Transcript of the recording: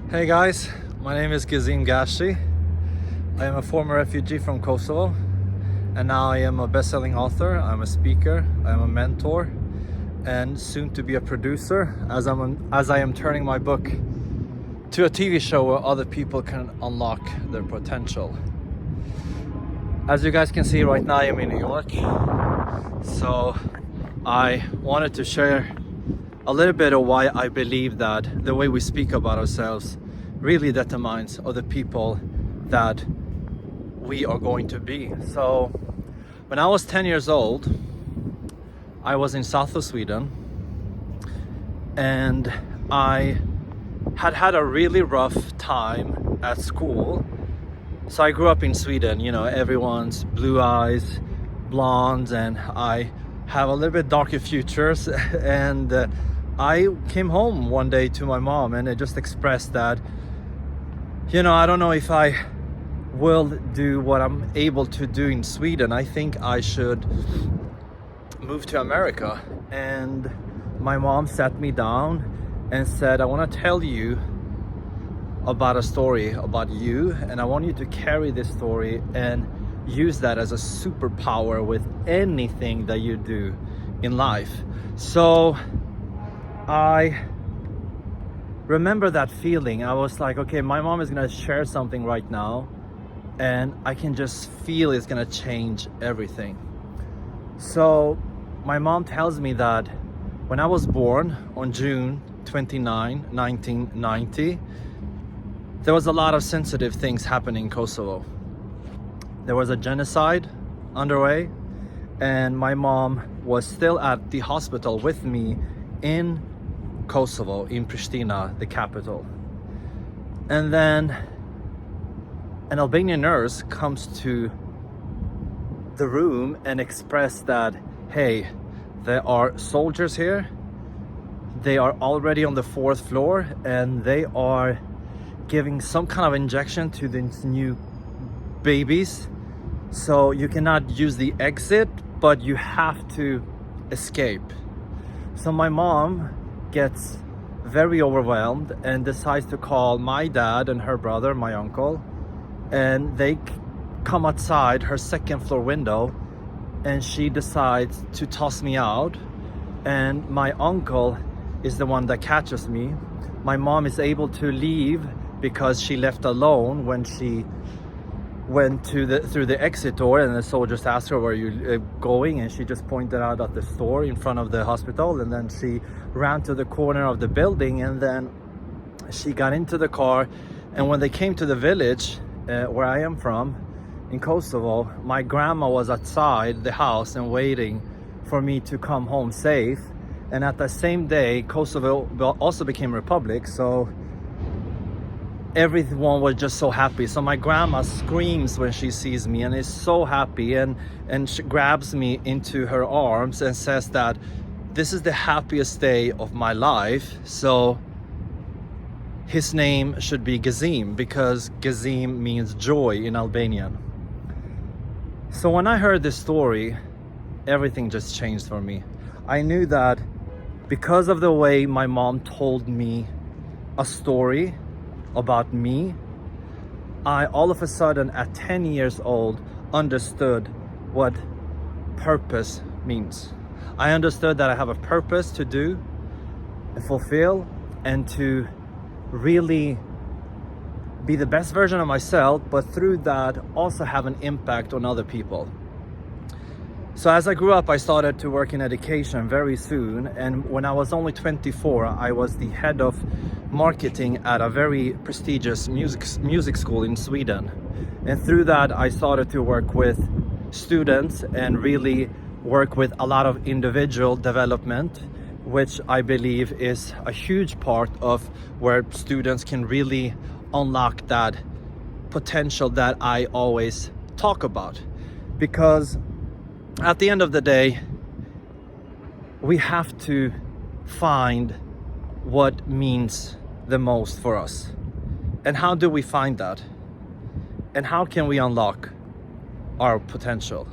Hey guys, my name is Gezim Gashi. I am a former refugee from Kosovo, and now I am a best-selling author, I'm a speaker, I'm a mentor, and soon to be a producer as I am turning my book to a TV show where other people can unlock their potential. As you guys can see right now, I am in New York, so I wanted to share a little bit of why I believe that the way we speak about ourselves really determines other people that we are going to be. So when I was 10 years old, I was in south of Sweden, and I had a really rough time at school. So I grew up in Sweden, you know, everyone's blue eyes, blondes, and I have a little bit darker futures. And I came home one day to my mom and I just expressed that, you know, I don't know if I will do what I'm able to do in Sweden. I think I should move to America. And my mom sat me down and said, I want to tell you about a story about you, and I want you to carry this story and use that as a superpower with anything that you do in life. So I remember that feeling. I was like, okay, my mom is gonna share something right now, and I can just feel it's gonna change everything. So my mom tells me that when I was born on June 29, 1990, there was a lot of sensitive things happening in Kosovo. There was a genocide underway, and my mom was still at the hospital with me in Kosovo, in Pristina, the capital. And then an Albanian nurse comes to the room and expressed that, hey, there are soldiers here. They are already on the 4th floor, and they are giving some kind of injection to these new babies. So you cannot use the exit, but you have to escape. So my mom gets very overwhelmed and decides to call my dad and her brother, my uncle, and they come outside her 2nd floor window, and she decides to toss me out, and my uncle is the one that catches me. My mom is able to leave because she left alone when she went through the exit door, and the soldiers asked her, where are you going? And she just pointed out at the store in front of the hospital, and then she ran to the corner of the building, and then she got into the car. And when they came to the village where I am from in Kosovo, my grandma was outside the house and waiting for me to come home safe. And at the same day, Kosovo also became a republic, so everyone was just so happy. So my grandma screams when she sees me and is so happy, and she grabs me into her arms and says that this is the happiest day of my life. So his name should be Gezim, because Gezim means joy in Albanian. So when I heard this story, everything just changed for me. I knew that because of the way my mom told me a story about me, I all of a sudden at 10 years old understood what purpose means. I understood that I have a purpose to do and fulfill, and to really be the best version of myself, but through that also have an impact on other people. So as I grew up, I started to work in education very soon, and when I was only 24, I was the head of marketing at a very prestigious music school in Sweden. And through that, I started to work with students and really work with a lot of individual development, which I believe is a huge part of where students can really unlock that potential that I always talk about. Because at the end of the day, we have to find what means the most for us. And how do we find that? And how can we unlock our potential?